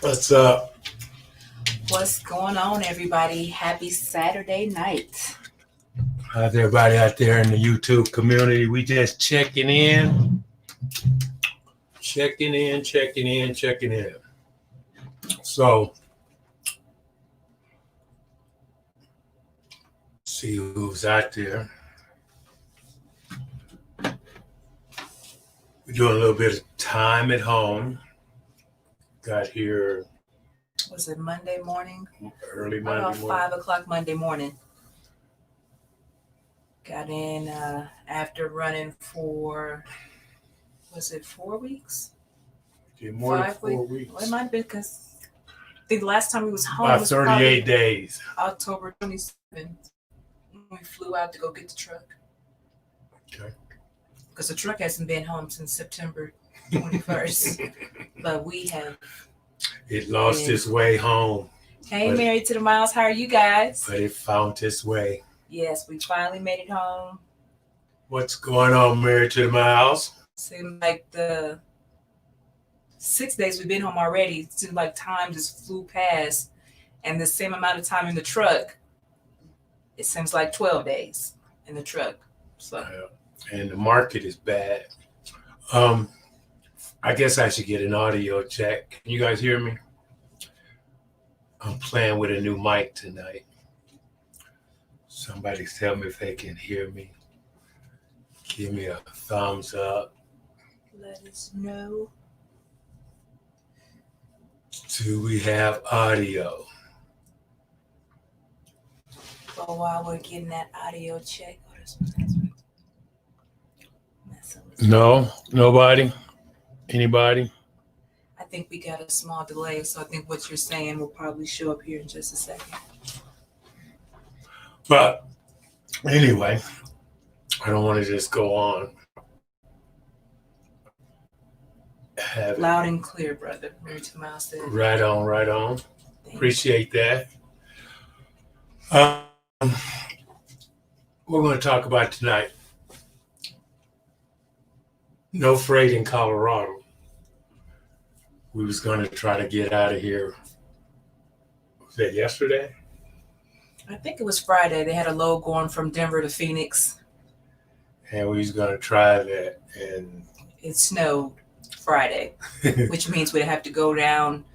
What's up? What's going on, everybody? Happy Saturday night. How's everybody out there in the YouTube community? We just checking in. So, see who's out there. We're doing a little bit of time at home. Got here. Was it Monday morning? Early Monday About morning. 5 o'clock Monday morning. Got in after running for, was it 4 weeks? More than 5 4 weeks? weeks. Well, it might have been because I think the last time we was home About was 38 days. October 27th. We flew out to go get the truck. Okay. Because the truck hasn't been home since September 21st. But we have. It lost its way home. Hey, Married to the Miles. How are you guys? But it found its way. Yes, we finally made it home. What's going on, Married to the Miles? Seemed like the 6 days we've been home already, it seemed like time just flew past. And the same amount of time in the truck, it seems like 12 days in the truck. So. And the market is bad. I guess I should get an audio check. Can you guys hear me? I'm playing with a new mic tonight. Somebody tell me if they can hear me. Give me a thumbs up. Let us know. Do we have audio? But while we're getting that audio check, No, nobody? Anybody? I think we got a small delay, so I think what you're saying will probably show up here in just a second. But anyway, I don't want to just go on. Loud and clear, brother. Married to Miles said. Right on. Appreciate that. We're going to talk about tonight. No freight in Colorado. We was going to try to get out of here. Was that yesterday? I think it was Friday. They had a load going from Denver to Phoenix. And we was going to try that. And it snowed Friday, which means we'd have to go down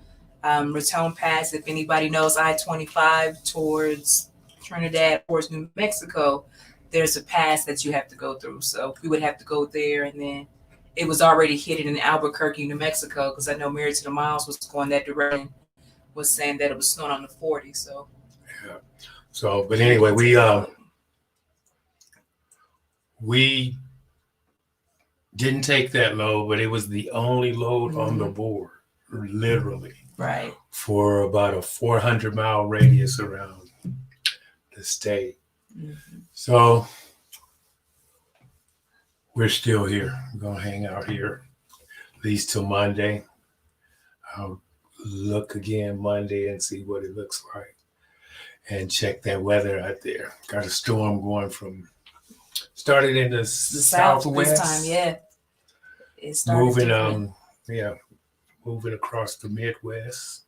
Raton Pass. If anybody knows I-25 towards Trinidad, towards New Mexico, there's a pass that you have to go through. So we would have to go there, and then it was already hidden in Albuquerque, New Mexico, because I know Married to the Miles was going that direction, was saying that it was snowing on the 40. So yeah. So, but anyway, we didn't take that load, but it was the only load on the board, literally. Right. For about a 400-mile radius around the state. So we're still here. We're going to hang out here at least till Monday. I'll look again Monday and see what it looks like and check that weather out there. Got a storm going started in the southwest. This time, yeah. It started moving across the Midwest.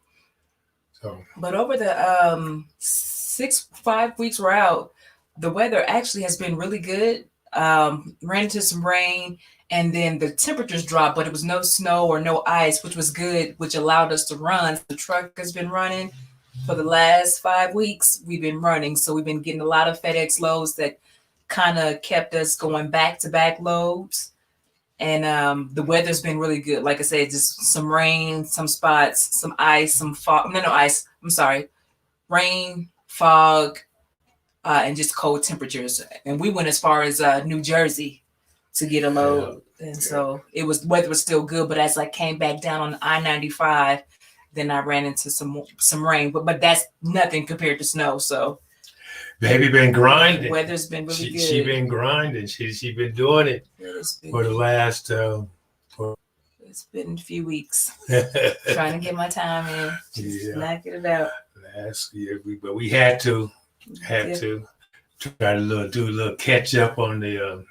So, but over the 5 weeks we're out, the weather actually has been really good. Ran into some rain, and then the temperatures dropped, but it was no snow or no ice, which was good, which allowed us to run. The truck has been running for the last 5 weeks. We've been running, so we've been getting a lot of FedEx loads that kind of kept us going back-to-back loads. And the weather's been really good. Like I said, just some rain, some spots, some ice, some fog. No ice. I'm sorry. Rain, fog, and just cold temperatures. And we went as far as New Jersey to get a load. Yeah. And so the weather was still good. But as I came back down on I-95, then I ran into some rain. But that's nothing compared to snow. So. Baby been grinding. The weather's been really good. She been grinding. She been doing it for the last. It's been a few weeks. Trying to get my time in. Just knocking it out. Last year, but we had to try to do a little catch up on the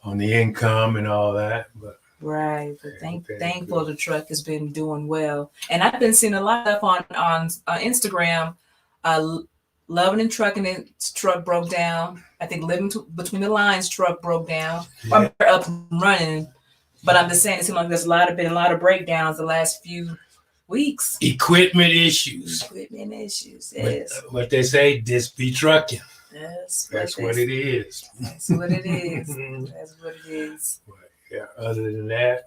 income and all that. But Right, but Okay, thankful the truck has been doing well, and I've been seeing a lot of stuff on Instagram. Loving and trucking, its truck broke down. I think between the lines truck broke down. Yeah. I'm up and running, but I'm just saying it seems like there's been a lot of breakdowns the last few weeks. Equipment issues. Equipment issues, But, yes. what they say, this be trucking. That's what it is. That's what it is. That's what it is. Yeah. Other than that,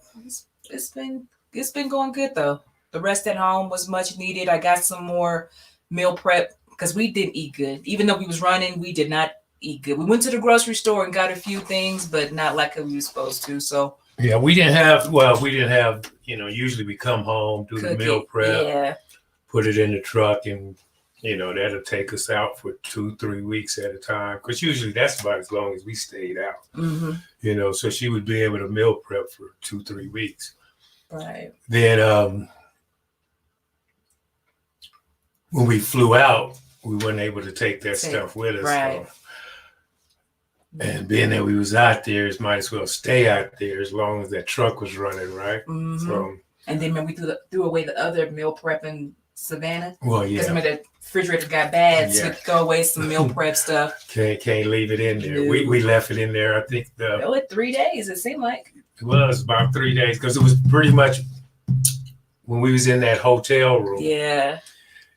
It's been going good though. The rest at home was much needed. I got some more meal prep because we didn't eat good. Even though we was running, we did not eat good. We went to the grocery store and got a few things, but not like we were supposed to. So yeah, we didn't have. Usually we come home, do the meal prep, yeah, put it in the truck, and that'll take us out for 2-3 weeks at a time. Because usually that's about as long as we stayed out. mm-hmm. So she would be able to meal prep for 2-3 weeks. Right. Then when we flew out, we weren't able to take that stuff with us. Right. So. And being that we was out there, it might as well stay out there as long as that truck was running, right? Mm-hmm. So, and then when we threw away the other meal prep in Savannah, well, because yeah, the refrigerator got bad, so Yeah. we could throw away some meal prep stuff. can't leave it in there. No. We left it in there. I think Like 3 days, it seemed like. it was about 3 days because it was pretty much when we was in that hotel room. Yeah.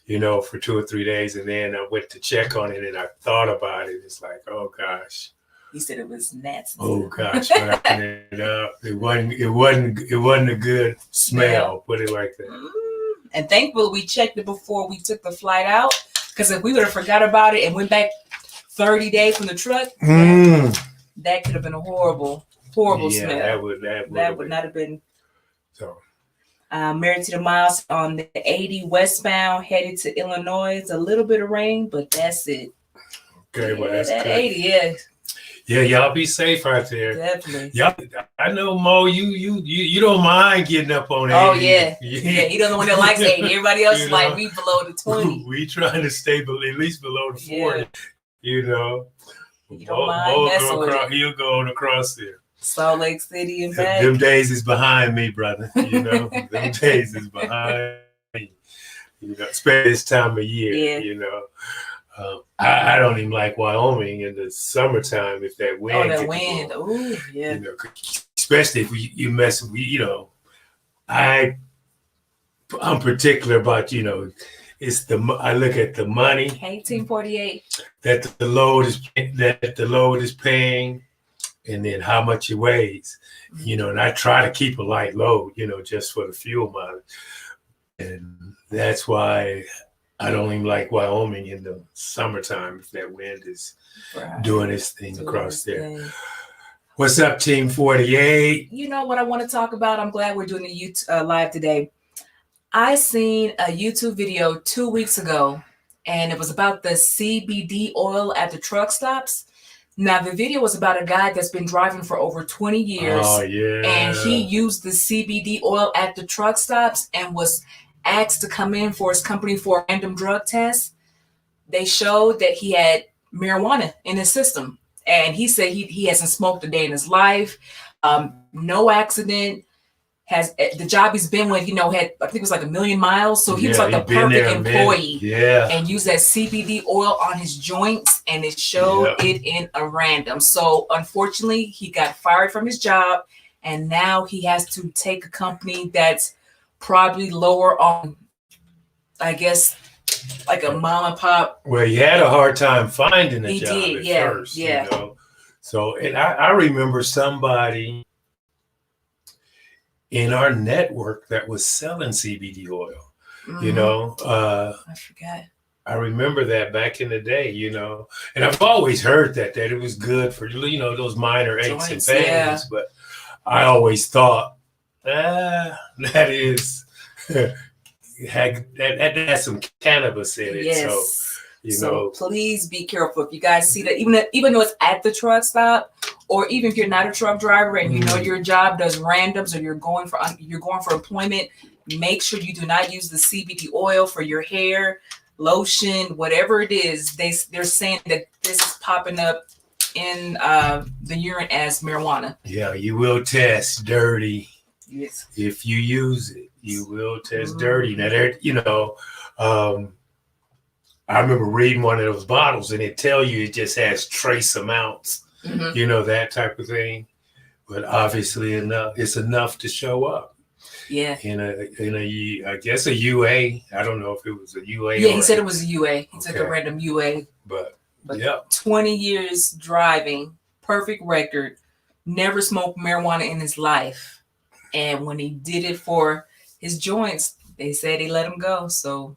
For 2 or 3 days, and then I went to check on it, and I thought about it. It's like, oh gosh. He said it was gnats. Oh gosh, when I opened it up, it wasn't a good smell. Put it like that. And thankfully we checked it before we took the flight out, because if we would have forgot about it and went back 30 days from the truck, that could have been a horrible smell. That would not have been. So Married to the Miles on the 80 westbound, headed to Illinois. It's a little bit of rain, but that's it. okay, well that's that good. 80, yeah, Yeah, y'all be safe out there. definitely. Y'all, I know Mo, you don't mind getting up on 80. Oh yeah, he doesn't want to like 80. Everybody else is like we below the 20. We trying to stay at least below the 40. You don't mind Mo messing with it. he'll go on across there. Salt Lake City and back. Them days is behind me, brother. Them days is behind me. Especially this time of year. Yeah. I don't even like Wyoming in the summertime if that wind. Oh, that wind. Oh, yeah. Especially if you mess with, I'm particular about, I look at the money 1848. that the load is paying, and then how much it weighs, and I try to keep a light load, just for the fuel mileage. And that's why I don't even like Wyoming in the summertime if that wind is doing its thing across there. What's up, Team 48? You know what I want to talk about? I'm glad we're doing the live today. I seen a YouTube video 2 weeks ago, and it was about the CBD oil at the truck stops. Now, the video was about a guy that's been driving for over 20 years. Oh, yeah. And he used the CBD oil at the truck stops and was asked to come in for his company for a random drug test. They showed that he had marijuana in his system. And he said he hasn't smoked a day in his life. No accident. Has the job he's been with, had, I think it was like 1 million miles. So he was like the perfect employee. Yeah. And used that CBD oil on his joints, and it showed it in a random. So unfortunately, he got fired from his job, and now he has to take a company that's probably lower on, I guess, like a mom and pop. Well, he had a hard time finding a job at first. Yeah. So, and I remember somebody in our network that was selling CBD oil. I forgot. I remember that back in the day, and I've always heard that it was good for, those minor aches and pains, but I always thought, that has some cannabis in it. Yes. So, please be careful. If you guys see that, even though it's at the truck stop, or even if you're not a truck driver and your job does randoms, or you're going for employment, make sure you do not use the CBD oil for your hair, lotion, whatever it is. They're saying that this is popping up in the urine as marijuana. Yeah, you will test dirty. Yes. If you use it, you will test dirty. Now, there, I remember reading one of those bottles, and it tell you it just has trace amounts, that type of thing. But obviously, it's enough to show up. Yeah. I guess a UA. I don't know if it was a UA. Yeah, he said it was a UA. He took a Okay. random UA. But yeah, 20 years driving, perfect record, never smoked marijuana in his life. And when he did it for his joints, they said he let him go. So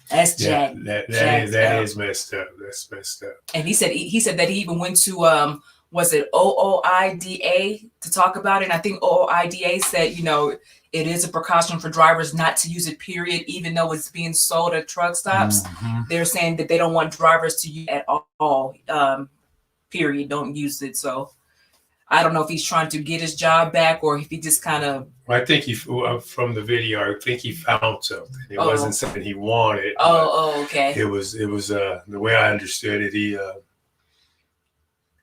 that's Jack. That is messed up. That's messed up. And he said that he even went to was it OOIDA to talk about it? And I think OOIDA said, it is a precaution for drivers not to use it, period, even though it's being sold at truck stops. They're saying that they don't want drivers to use it at all, period, don't use it. So I don't know if he's trying to get his job back or if he just kind of... I think from the video, I think he found something. It wasn't something he wanted. Okay. It was the way I understood it,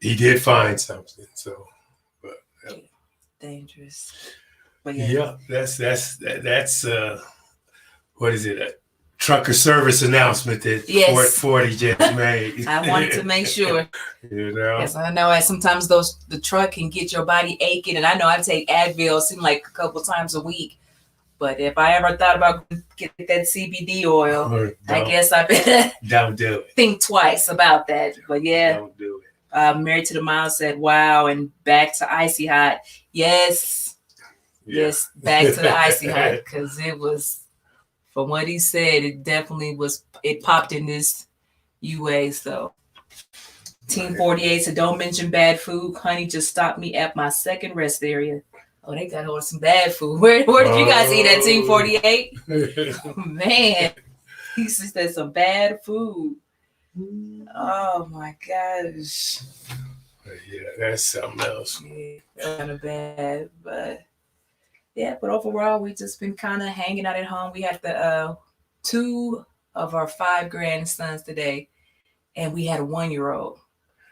he did find something. So, but dangerous. But that's what is it? A trucker service announcement that 40 just made. I wanted to make sure. Yes, I know. Sometimes the truck can get your body aching, and I know I take Advil, seem like a couple times a week. But if I ever thought about getting that CBD oil, I guess I better don't do it. Think twice about that. But yeah, don't do it. Married to the Mile said, "Wow," and back to Icy Hot. Yes, yes, back to the Icy Hot because it was. From what he said, it definitely was. It popped in this UA. So, Team 48 said, "Don't mention bad food. Honey just stopped me at my second rest area." Oh, they got hold of some bad food. Where did you guys eat at Team 48? Man, he said some bad food. Oh my gosh. Yeah, that's something else. Yeah, kind of bad, but. Yeah, but overall, we've just been kind of hanging out at home. We had the 2 of our 5 grandsons today, and we had a 1-year-old.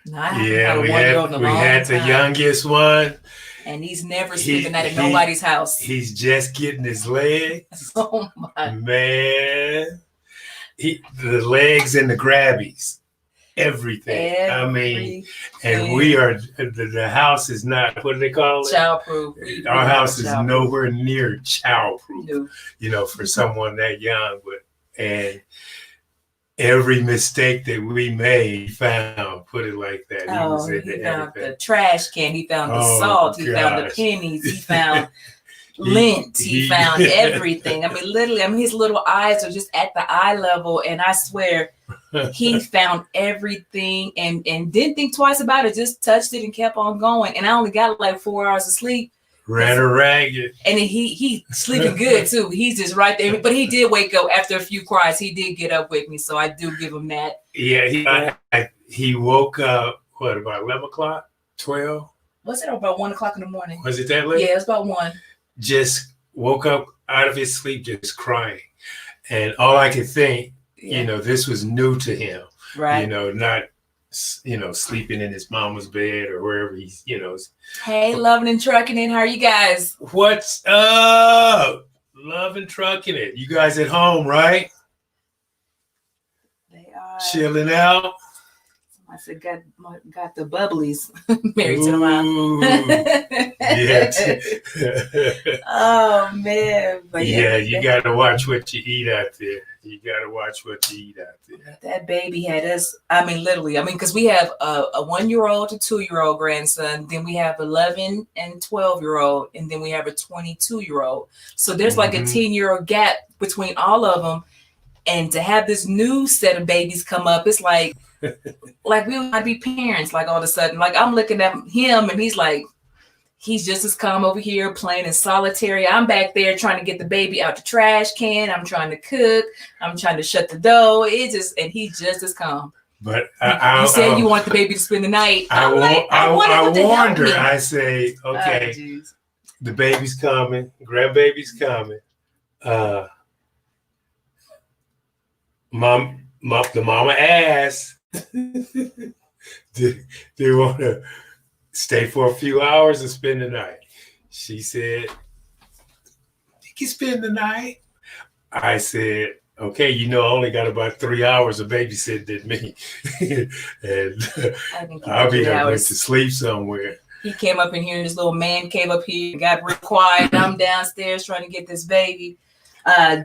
Now, I haven't had a 1-year-old in a long time. We had the youngest one. And he's never sleeping at nobody's house. He's just getting his legs. Oh, my. Man. The legs and the grabbies. Everything. I mean, and we are, the house is not, what do they call it? Childproof. Our house is nowhere near childproof, for someone that young. And every mistake that we made, he found, put it like that. He found the trash can, he found the salt, he found the pennies, he found lint, he found everything. I mean, literally, his little eyes are just at the eye level, and I swear, he found everything and didn't think twice about it, just touched it and kept on going. And I only got like 4 hours of sleep. Ran a ragged. And he sleeping good too. He's just right there. But he did wake up after a few cries. He did get up with me, so I do give him that. Yeah, he woke up, what, about 11 o'clock? 12? Was it about 1 o'clock in the morning? Was it that late? Yeah, it was about 1. Just woke up out of his sleep just crying. And all I could think, this was new to him. Right. Not, sleeping in his mama's bed or wherever he's, Hey, Loving and Trucking It. How are you guys? What's up? Loving Trucking It. You guys at home, right? They are. Chilling out. I said, got the bubblies. Married to the Mile. Yeah. Oh, man. But you got to watch what you eat out there. That baby had us, literally, because we have a 1-year-old to 2-year-old grandson, then we have 11 and 12-year-old, and then we have a 22-year-old. So there's like a 10-year gap between all of them. And to have this new set of babies come up, it's like we might be parents, like all of a sudden. Like I'm looking at him and he's just as calm over here playing in solitary. I'm back there trying to get the baby out the trash can. I'm trying to cook. I'm trying to shut the door. And he's just as calm. But you said you want the baby to spend the night. I warned her. I say, okay, the baby's coming, grandbaby's coming. The mama asked, do you want to stay for a few hours and spend the night? She said, you can spend the night. I said, okay, I only got about 3 hours of babysitting me. And I think I'll be went to sleep somewhere. He came up in here and this little man came up here and got real quiet. I'm downstairs trying to get this baby.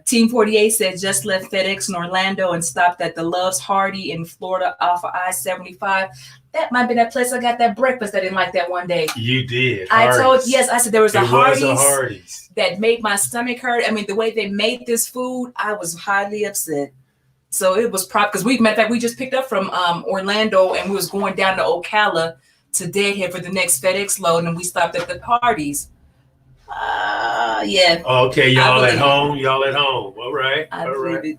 Team 48 said just left FedEx in Orlando and stopped at the Love's Hardy in Florida off of I-75. That might be that place I got that breakfast. I didn't like that one day. You did. I said there was a Hardee's that made my stomach hurt. I mean, the way they made this food, I was highly upset. So it was because we just picked up from Orlando and we was going down to Ocala to Deadhead for the next FedEx load, and we stopped at the Hardee's. Yeah. Okay, y'all at home. All right. I all right. It.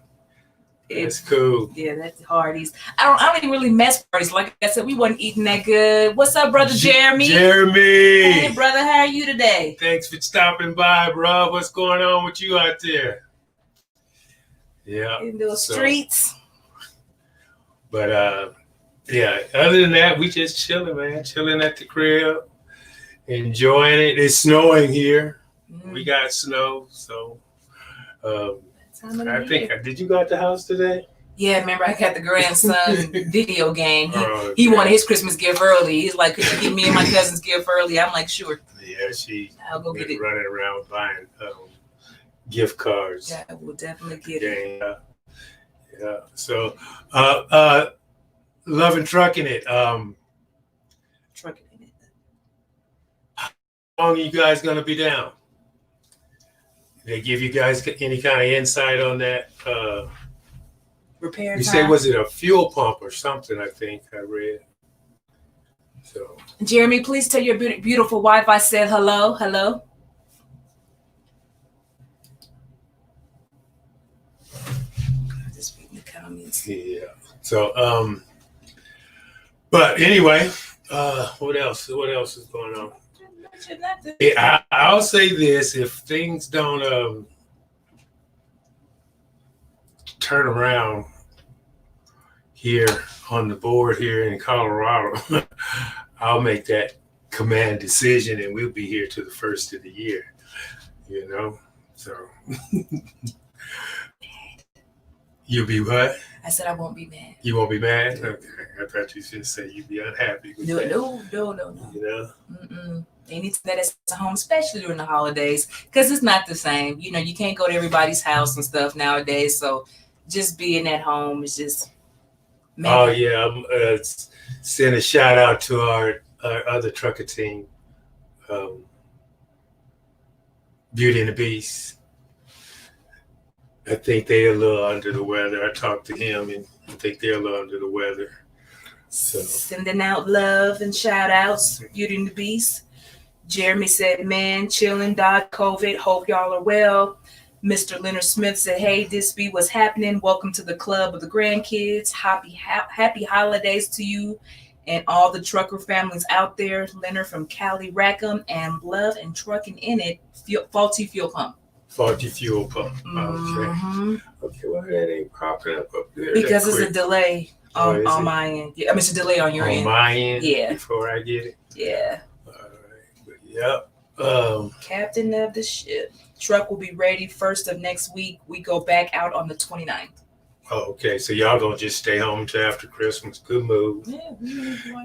It's cool. Yeah, that's Hardee's. I don't even really mess with Hardee's. Like I said, we wasn't eating that good. What's up, brother Jeremy? Hey, brother, how are you today? Thanks for stopping by, bro. What's going on with you out there? Yeah. In those streets. But yeah, other than that, we just chilling, man. Chilling at the crib. Enjoying it. It's snowing here. We got snow, so I think. Did you go out the house today? Yeah, remember I got the grandson video game. He wanted his Christmas gift early. He's like, "Could you give me and my cousin's gift early?" I'm like, "Sure." Yeah, I'll go get it. Running around buying gift cards. Yeah, we'll definitely get it. Yeah. So, loving trucking it. Trucking it. How long are you guys gonna be down? They give you guys any kind of insight on that? Repair time? You say, was it a fuel pump or something? I think I read. So, Jeremy, please tell your beautiful wife I said hello. Hello. Just reading the comments. Yeah. So, but anyway, what else? What else is going on? I'll say this: if things don't turn around here on the board here in Colorado, I'll make that command decision, and we'll be here to the first of the year. So you'll be what? I said I won't be mad. You won't be mad? Okay. I thought you should say you'd be unhappy with that. No. Mm-mm. Anything that's at home, especially during the holidays, because it's not the same. You can't go to everybody's house and stuff nowadays. So just being at home is just. Oh yeah, I'm send a shout out to our other trucker team, Beauty and the Beast. I think they're a little under the weather. I talked to him, and I think they're a little under the weather. So sending out love and shout outs, Beauty and the Beast. Jeremy said, man, chilling, dodge COVID. Hope y'all are well. Mr. Leonard Smith said, hey, this be what's happening. Welcome to the club of the grandkids. Happy holidays to you and all the trucker families out there. Leonard from Cali, Rackham, and Love and Trucking in it. Faulty fuel pump. Faulty fuel pump. Mm-hmm. Okay, why that ain't popping up there? Because it's a delay on my end. Yeah, I mean, it's a delay on your end. On my end? Yeah. Before I get it? Yeah. All right. But, yep. Captain of the ship. Truck will be ready first of next week. We go back out on the 29th. Oh, okay. So y'all gonna just stay home till after Christmas. Good move. Yeah,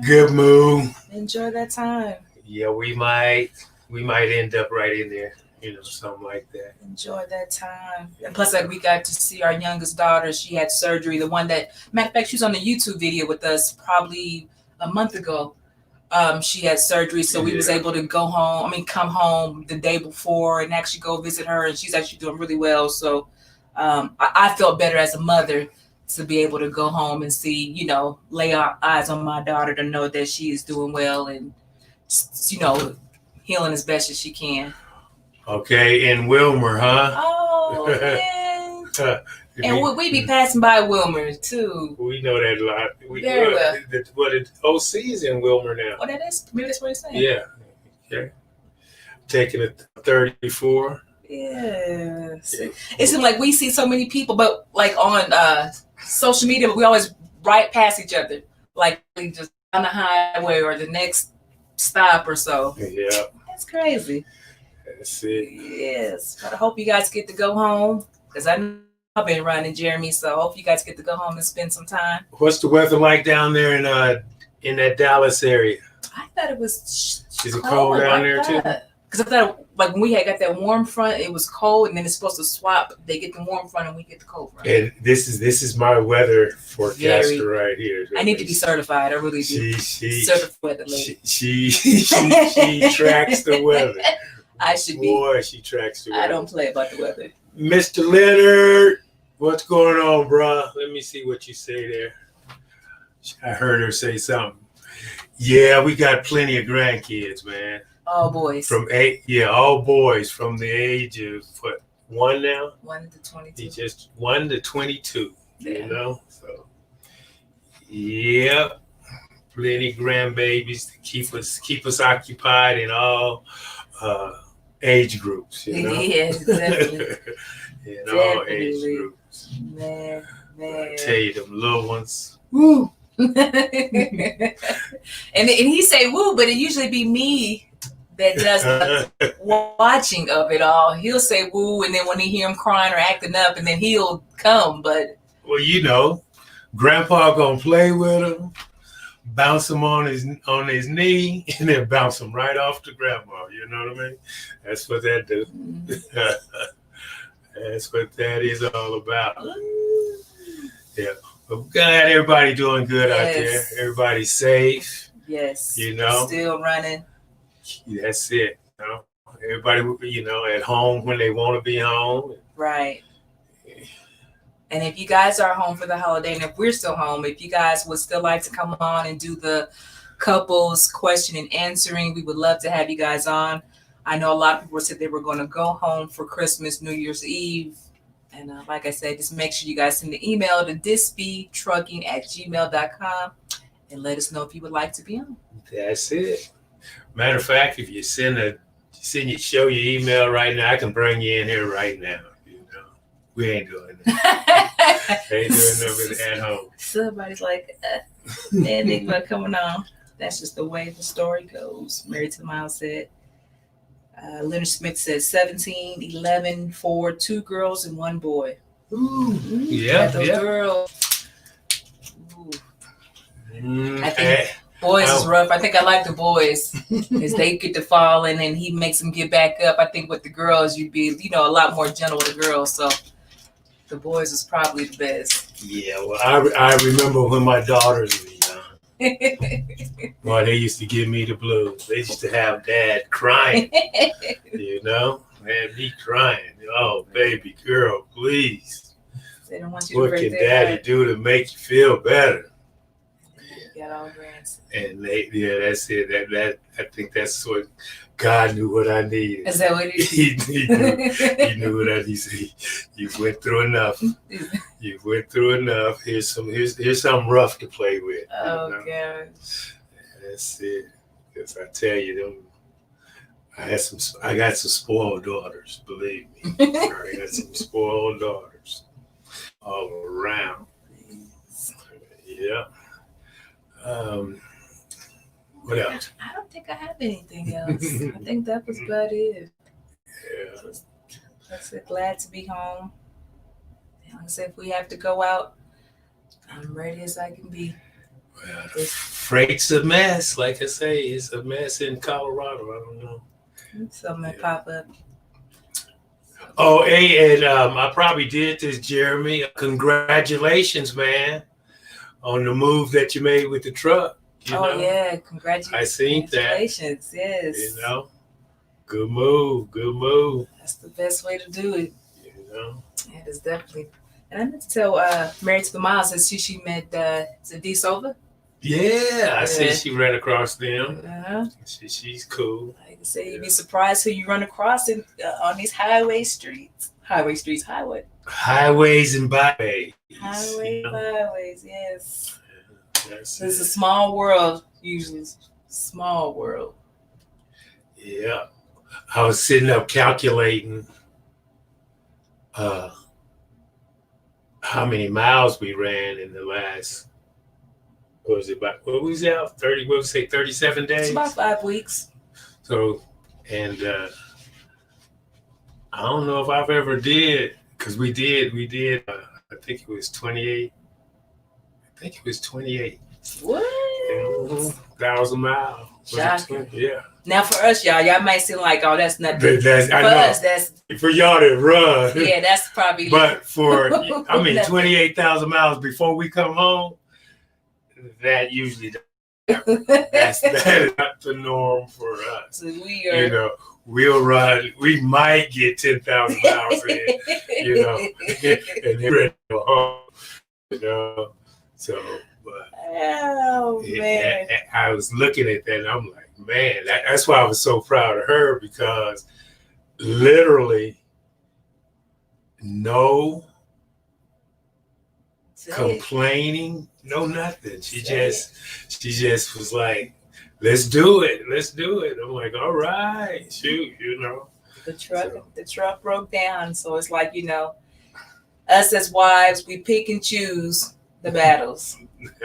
good move. Enjoy that time. Yeah, we might end up right in there, something like that. Enjoy that time. And plus, we got to see our youngest daughter. She had surgery. The one that, matter of fact, she was on the YouTube video with us probably a month ago. She had surgery, so we was able to come home the day before and actually go visit her, and she's actually doing really well. So I felt better as a mother to be able to go home and see, lay our eyes on my daughter to know that she is doing well and, healing as best as she can. Okay, in Wilmer, huh? Oh, man. And we be passing by Wilmer, too. We know that a lot. Very well. The OC is in Wilmer now. Oh, that is? Maybe that's what he's saying. Yeah. Okay. Taking it 34. Yeah. It seems like we see so many people, but like on social media, we always right past each other. Like we just the highway or the next stop or so. Yeah, That's crazy. that's it. Yes, but I hope you guys get to go home because I know I've been running, Jeremy. So I hope you guys get to go home and spend some time. What's the weather like down there in that Dallas area? I thought it was Is it cold down there too? Because I thought like when we had got that warm front, it was cold, and then it's supposed to swap. They get the warm front, and we get the cold front. And this is my weather forecaster right here. I need to be certified. I really do. She Certified weather lady. she tracks the weather. I should be. Boy, she tracks the weather. I don't play about the weather. Mr. Leonard, what's going on, bruh? Let me see what you say there. I heard her say something. Yeah, we got plenty of grandkids, man. All boys. All boys from the age of what, 1 now? 1 to 22. He just 1 to 22. Yeah. You know, so yep, plenty grandbabies to keep us occupied in all age groups. You know, Yes, definitely. in all age Definitely. groups. Man. I tell you, them little ones. Woo. and he say woo, but it usually be me that does the watching of it all. He'll say woo, and then when he hear him crying or acting up, and then he'll come. But Well, you know, Grandpa gonna play with him, bounce him on his knee, and then bounce him right off to Grandma. You know what I mean? That's what that do. That's what that is all about. Yeah, but glad everybody doing good out there. Everybody's safe. yes, You know, still running. that's it. You know, everybody, you know, at home when they want to be home. Right. And if you guys are home for the holiday, and if we're still home, if you guys would still like to come on and do the couples question and answering, we would love to have you guys on. I know a lot of people said they were going to go home for Christmas, New Year's Eve. And like I said, just make sure you guys send the email to thisbetrucking@gmail.com and let us know if you would like to be on. That's it. Matter of fact, if you show your email right now, I can bring you in here right now. You know, we ain't doing that. Ain't doing nothing at home. Somebody's like, enigma coming on. That's just the way the story goes. Married to the Mile said. Leonard Smith says 17, 11, 4, 2 girls and 1 boy. Ooh, Yeah, those yeah. girls. Ooh. I think Hey, boys is rough. I think I like the boys because they get to fall and then he makes them get back up. I think with the girls, you'd be, a lot more gentle with the girls. So the boys is probably the best. yeah, well, I remember when my daughters were young. Boy, they used to give me the blues. They used to have Dad crying. You know, had me crying. Oh, baby girl, please. They don't want you to What break can their Daddy heart. do to make you feel better? You got all grands. And that's it. That I think that's what God knew what I needed. Is that what it is? He knew what I needed. You went through enough. You went through enough. Here's something rough to play with. Oh, you know? gosh. That's it. Because I tell you, I got some spoiled daughters. Believe me, I got some spoiled daughters all around. Yeah. What else? I don't think I have anything else. I think that was about it. Yeah. I said, glad to be home. Like I said, if we have to go out, I'm ready as I can be. Well, freight's a mess. Like I say, it's a mess in Colorado. I don't know. Something that pop up. Oh, hey, and I probably did this, Jeremy. Congratulations, man, on the move that you made with the truck. You know? Yeah, congratulations. I seen that. Congratulations, yes. You know, good move. That's the best way to do it. You know, It is definitely. And I meant to tell Married to the Mile says she met Zadie Sova. yeah. I see she ran across them. Uh-huh. She's cool. Like I say, you'd be surprised who you run across on these highways Highways and byways. You know? Byways, yes. That's It's a it. small world, usually. Small world. Yeah. I was sitting up calculating how many miles we ran in the last what was it about? What was it out? 30, what was it, 37 It's days? about 5 weeks. So, and I don't know if I've ever did, because we did, I think it was 28. I think it was 28. What? 1,000 miles. Was it Shocking. 20? Yeah. Now for us, y'all might seem like, oh, that's nothing. That's, For I know. us, that's For y'all to run. yeah, that's probably. But for, I mean, Nothing. 28,000 miles before we come home, that usually, that is not the norm for us. So we are. You know, we'll run, we might get 10,000 miles in, you know, and then ready to go home, you know. So, but Oh man. I was looking at that and I'm like, man, that's why I was so proud of her, because literally no complaining, no nothing. She just was like, let's do it. I'm like, all right, shoot, you know. The truck broke down, so it's like, you know, us as wives, we pick and choose the battles.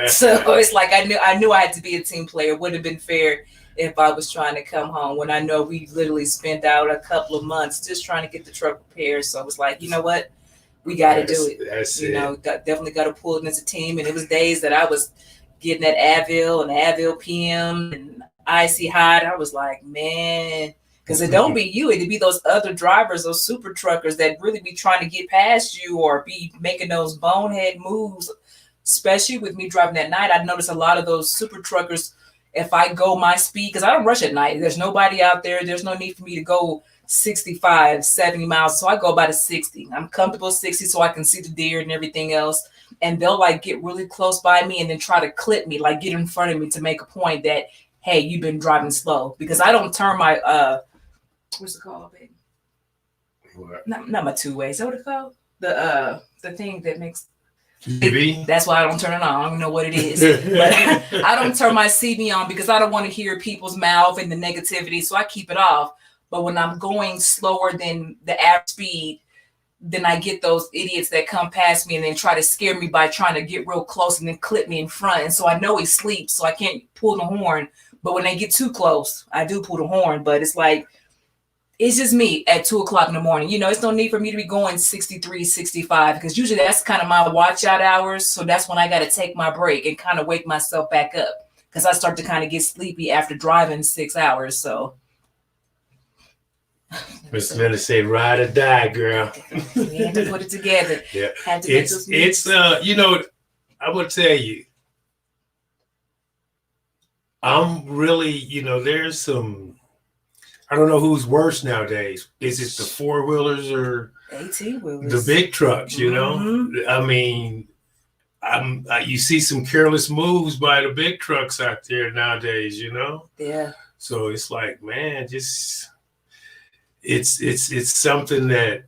So it's like I knew I had to be a team player. It would have been fair if I was trying to come home when I know we literally spent out a couple of months just trying to get the truck repaired. So it was like, you know what? We got to do it. That's you it. know, definitely got to pull it as a team. And it was days that I was getting that Advil and Advil PM and icy hot. I was like, man, because it don't be you. It'd be those other drivers, those super truckers that really be trying to get past you or be making those bonehead moves. Especially with me driving at night, I notice a lot of those super truckers, if I go my speed, because I don't rush at night. There's nobody out there. There's no need for me to go 65, 70 miles. So I go about a 60. I'm comfortable 60 so I can see the deer and everything else. And they'll like get really close by me and then try to clip me, like get in front of me to make a point that, hey, you've been driving slow. Because I don't turn my, what's it called, baby? What? Not my two-way. Is that what it's called? The thing that makes... TV? That's why I don't turn it on. I don't know what it is. But I don't turn my CV on because I don't want to hear people's mouth and the negativity. So I keep it off. But when I'm going slower than the average speed, then I get those idiots that come past me and then try to scare me by trying to get real close and then clip me in front. And so I know he sleeps, so I can't pull the horn. But when they get too close, I do pull the horn. But it's like, it's just me at 2:00 in the morning. You know, it's no need for me to be going 63, 65, because usually that's kind of my watch out hours. So that's when I got to take my break and kind of wake myself back up because I start to kind of get sleepy after driving 6 hours. So. Miss Linda said, ride or die, girl. We had to put it together. Yeah. Had to It's you know, I will tell you, I'm really, you know, there's some, I don't know who's worse nowadays. Is it the 4-wheelers or 18-wheelers? the big trucks, you know? Mm-hmm. I mean, you see some careless moves by the big trucks out there nowadays, you know? Yeah. So it's like, man, just it's something that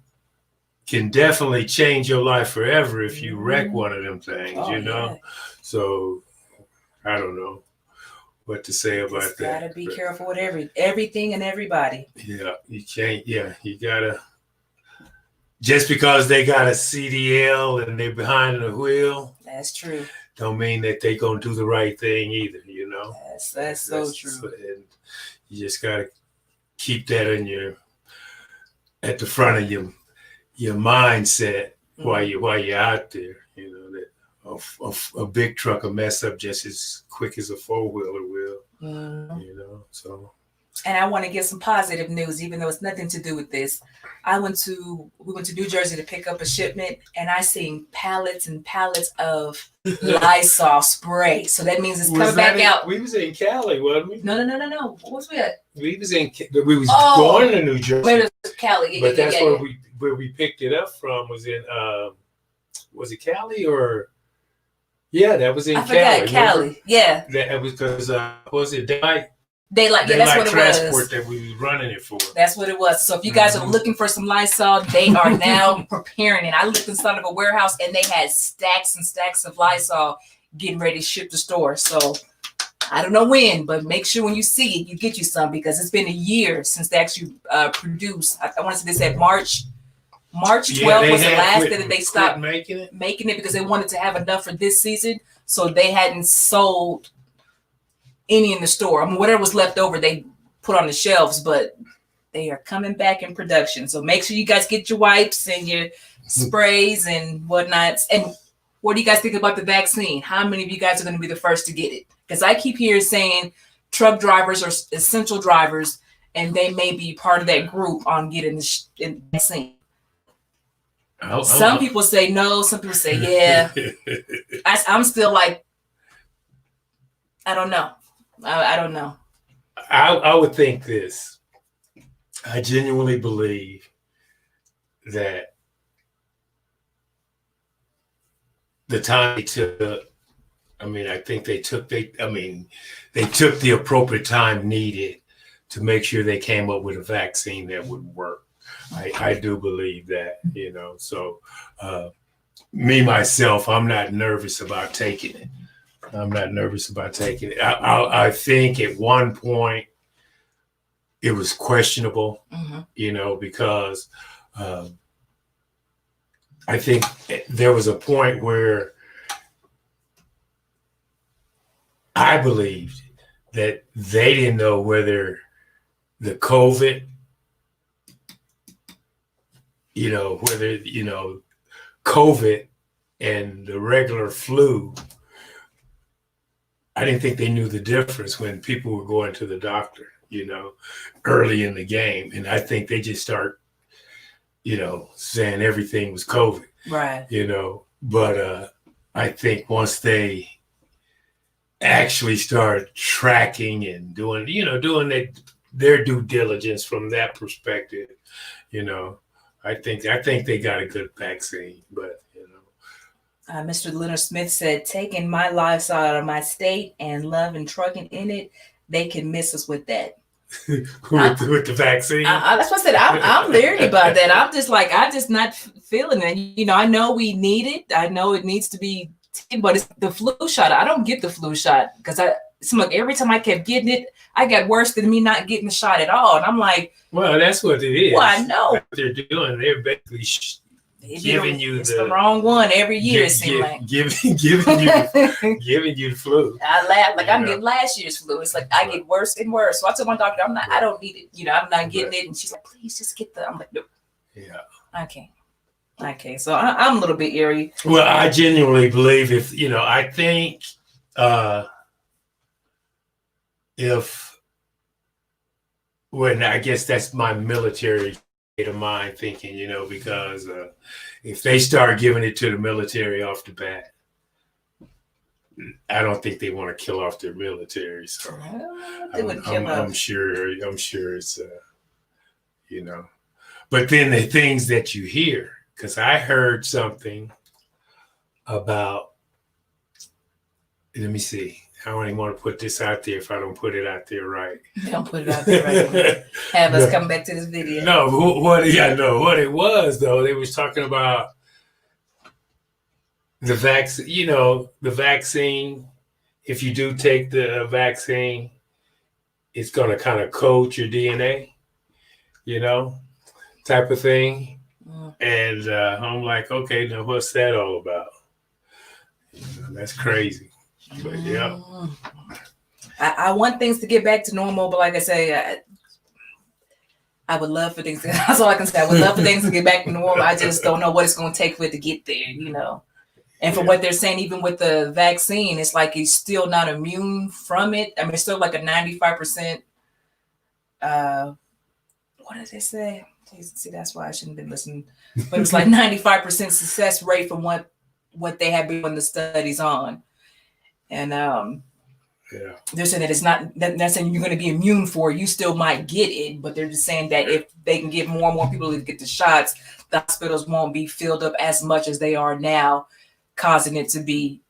can definitely change your life forever if you wreck one of them things, you know? Yeah. So I don't know what to say about Just that. gotta be careful with everything and everybody. Yeah, you can't. Yeah, you gotta. Just because they got a CDL and they're behind the wheel, That's true. don't mean that they gonna do the right thing either. You know. That's so true. And you just gotta keep that at the front of your mindset while you're out there. You know that a big truck will mess up just as quick as a 4-wheeler will. Mm-hmm. You know, so. And I want to get some positive news, even though it's nothing to do with this. We went to New Jersey to pick up a shipment, and I seen pallets and pallets of Lysol spray. So that means it's coming back out. We was in Cali, wasn't we? No. What was we at? We was going to New Jersey. Where was Cali? But that's where we picked it up from was in was it Cali or that was in I Cali. forgot Cali. Yeah. That was because was it Daylight? That's what it transport was. that we was running it for. That's what it was. So if you guys are looking for some Lysol, they are now preparing it. I looked inside of a warehouse and they had stacks and stacks of Lysol getting ready to ship to store. So I don't know when, but make sure when you see it, you get you some because it's been a year since they actually produced. I want to say they said March March Yeah, 12th they was the had last quit- day that they quit stopped making it. making it because they wanted to have enough for this season. So they hadn't sold any in the store. I mean, whatever was left over, they put on the shelves, but they are coming back in production. So make sure you guys get your wipes and your sprays and whatnots. And what do you guys think about the vaccine? How many of you guys are going to be the first to get it? Because I keep hearing saying truck drivers are essential drivers, and they may be part of that group on getting the vaccine. Some people say no. Some people say yeah. I'm still like, I don't know. I don't know. I would think this. I genuinely believe that the time they took, I think they took the appropriate time needed to make sure they came up with a vaccine that would work. I do believe that, so me, myself, I'm not nervous about taking it. I think at one point it was questionable, because I think there was a point where I believed that they didn't know whether the COVID, COVID and the regular flu, I didn't think they knew the difference when people were going to the doctor, early in the game. And I think they just start, saying everything was COVID. Right. But I think once they actually start tracking and doing their due diligence from that perspective, I think they got a good vaccine, but Mr. Leonard Smith said, taking my lifestyle out of my state and love and trucking in it, they can miss us with that. with the vaccine. That's what I said. I'm leery about that. I'm just like, I just not feeling it. I know we need it. I know it needs to be, but it's the flu shot. I don't get the flu shot because it's like every time I kept getting it, I got worse than me not getting the shot at all. And I'm like, well, that's what it is. Well, I know what they're doing. They're basically giving you the wrong one every year. It seems like giving you the flu. I laugh like I'm getting last year's flu. It's like I get worse and worse. So I told my doctor, I don't need it. I'm not getting it. And she's like, please just get the. I'm like, no. Yeah. I can't. So I'm a little bit eerie. Well, I genuinely believe I think I guess that's my military state of mind thinking, because if they start giving it to the military off the bat, I don't think they want to kill off their military. So I'm sure it's but then the things that you hear, because I heard something about, let me see. I don't even want to put this out there if I don't put it out there right. Don't put it out there right. Have us come back to this video. No, what it was though. They was talking about the vaccine. The vaccine. If you do take the vaccine, it's going to kind of code your DNA. Type of thing. And I'm like, okay, now what's that all about? That's crazy. But yeah, I want things to get back to normal, but like I say, I would love for things. That's all I can say. I would love for things to get back to normal. I just don't know what it's going to take for it to get there, And for what they're saying, even with the vaccine, it's like it's still not immune from it. I mean, it's still like a 95%. What did they say? See, that's why I shouldn't have been listening. But it's like 95% success rate from what they have been doing the studies on. And they're saying that it's not that's saying you're going to be immune for it. You still might get it, but they're just saying that if they can get more and more people to get the shots, the hospitals won't be filled up as much as they are now, causing it to be,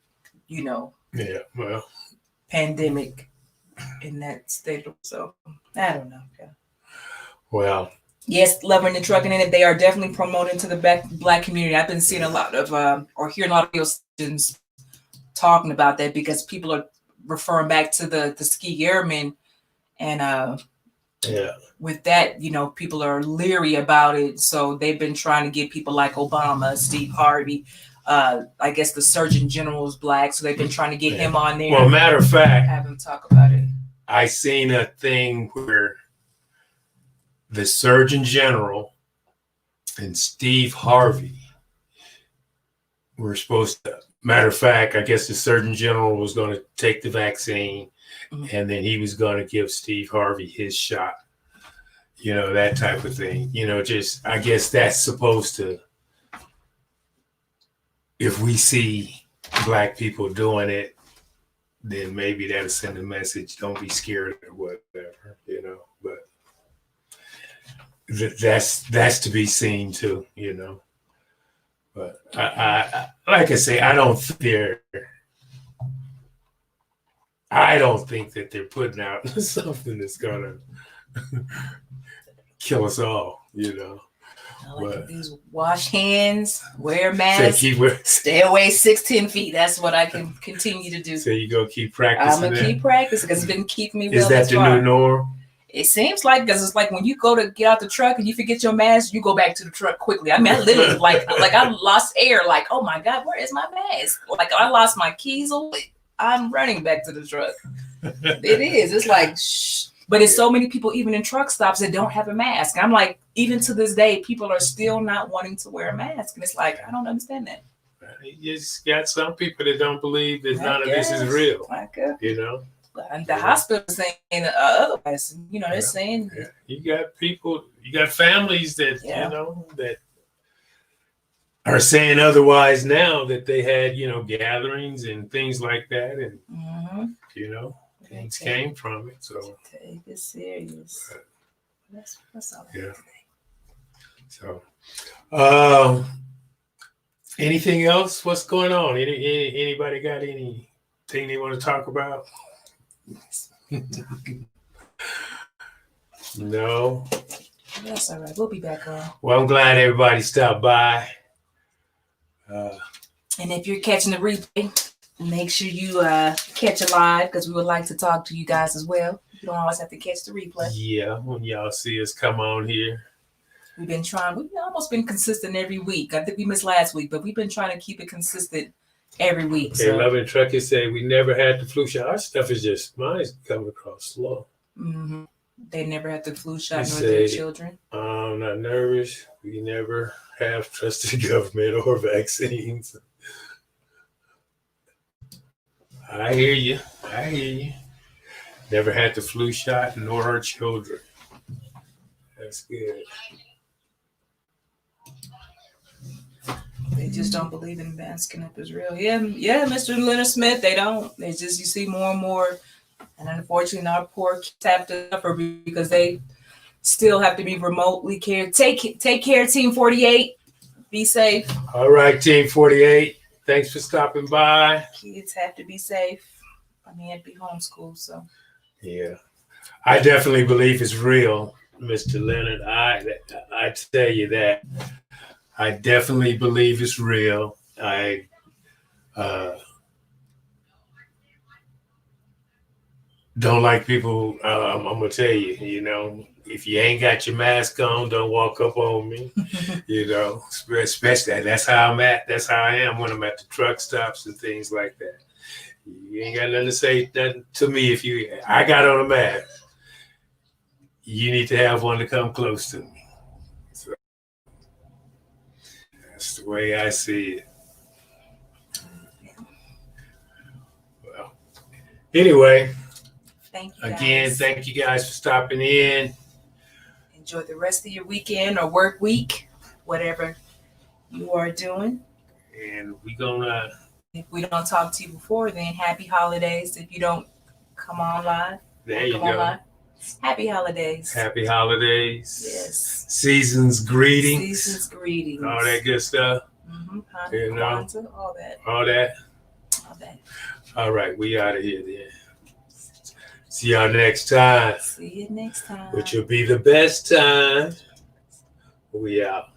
pandemic in that state. So I don't know. Yeah. Well. Yes, loving and trucking in it. They are definitely promoting to the Black community. I've been seeing a lot of or hearing a lot of stations talking about that because people are referring back to the ski airmen and Yeah. With that, people are leery about it. So they've been trying to get people like Obama, Steve Harvey. I guess the Surgeon General is black, so they've been trying to get him on there. Well, matter of fact, have him talk about it. I seen a thing where the Surgeon General and Steve Harvey were supposed to. Matter of fact, I guess the Surgeon General was going to take the vaccine, and then he was going to give Steve Harvey his shot. That type of thing. Just I guess that's supposed to. If we see black people doing it, then maybe that'll send a message. Don't be scared or whatever. But that's to be seen too. But I like I say, I don't think that they're putting out something that's gonna kill us all. Like these wash hands, wear masks, stay away 6-10 feet. That's what I can continue to do. So you go keep practicing. I'm gonna keep practicing because it's been keeping me. Is that the new norm? It seems like, because it's like when you go to get out the truck and you forget your mask, you go back to the truck quickly. I mean, I literally like I lost air. Like, oh my God, where is my mask? Like I lost my keys away. I'm running back to the truck. It is. It's like shh. But it's so many people, even in truck stops, that don't have a mask. I'm like, even to this day, people are still not wanting to wear a mask. And it's like, I don't understand that. You just got some people that don't believe that none of this is real. And the hospital is saying otherwise. They're saying. Yeah. You got people, you got families that, that are saying otherwise now, that they had, gatherings and things like that. And, things came from it. So take it serious. That's all. Yeah. So, anything else? What's going on? Anybody got anything they want to talk about? No. That's all right. We'll be back on. Well, I'm glad everybody stopped by. And if you're catching the replay, make sure you catch it live, because we would like to talk to you guys as well. You don't always have to catch the replay. Yeah, when y'all see us come on here. We've almost been consistent every week. I think we missed last week, but we've been trying to keep it consistent every week. Okay, Loving Truckers say we never had the flu shot. Our stuff is just, mine's coming across slow. Mm-hmm. They never had the flu shot, nor their children. I'm not nervous. We never have trusted government or vaccines. I hear you. Never had the flu shot, nor our children. That's good. They just don't believe in masking up is real. Yeah, Mr. Leonard Smith, they don't. They just, you see more and more. And unfortunately, our poor kids have to suffer because they still have to be remotely cared. Take care, Team 48. Be safe. All right, Team 48. Thanks for stopping by. Kids have to be safe. I mean, it'd be homeschooled, so. Yeah. I definitely believe it's real, Mr. Leonard. I tell you that. I definitely believe it's real. I don't like people. I'm gonna tell you, if you ain't got your mask on, don't walk up on me. Especially that's how I'm at. That's how I am when I'm at the truck stops and things like that. You ain't got nothing to say nothing to me if I got on a mask. You need to have one to come close to me. So that's the way I see it. Well, anyway. Thank you guys. Again, thank you guys for stopping in. Enjoy the rest of your weekend or work week, whatever you are doing. And we're gonna. If we don't talk to you before, then happy holidays. If you don't come on live, there you go. Happy holidays. Happy holidays. Yes. Season's greetings. Season's greetings. All that good stuff. Mm-hmm. Kwanzaa, all that. All that. All that. All right, we out of here then. See y'all next time. See you next time. Which will be the best time. We out.